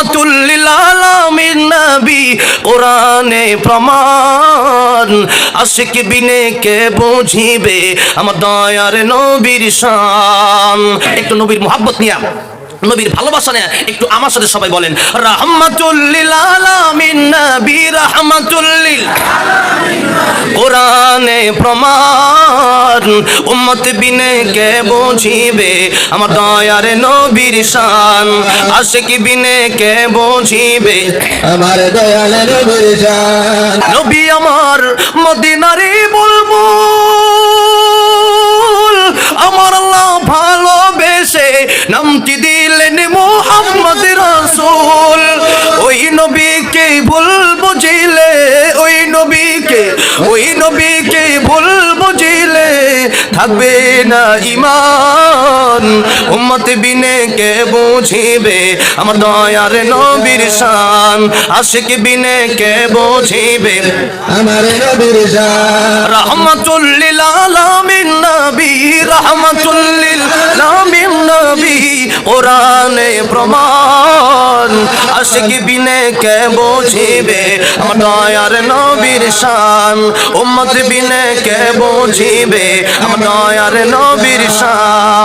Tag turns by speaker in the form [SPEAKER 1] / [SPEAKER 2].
[SPEAKER 1] রাহমাতুল লিল আলামিন নবী কোরআনে প্রমাণ আশিক বিনে কে বুঝিবে আমার দয়ার নবীর শান। একটু নবীর মুহাব্বত নিয়া, নবীর ভালোবাসা নিয়ে একটু আমার সাথে সবাই বলেন রাহমাতুল লিল আলামিন নবী রাহমাতুল লিল কোরআনে প্রমাণ উম্মত বিনে কে বুঝিবে আমার দয়ার নবীর শান। আশিক বিনে কে বুঝিবে
[SPEAKER 2] আমার দয়াল নবীর শান।
[SPEAKER 1] নবী আমার মদিনারি বুলবুল আমার আল্লাহ ভালোবেসে নামটি দিলেন মুহাম্মদ রাসূল। ওই নবীকে ভুল বুঝিলে, ওই নবীকে ভুল বুঝিলে থাকবে না ঈমান। উম্মত বিনে কে বুঝিবে আমার দয়ার নবীর শান। আশিক বিনে কে বুঝিবে
[SPEAKER 2] আমার নবীর শান।
[SPEAKER 1] রাহমাতুল লিল আলামিন নবী রাহমাতুল লিল আলামিন নবী কোরআনে প্রমাণ আশিক বিনে কে বুঝিবে আমার দয়ার নবীর শান। উম্মত বিনে কে বুঝিবে আমার দয়ার নবীর শান।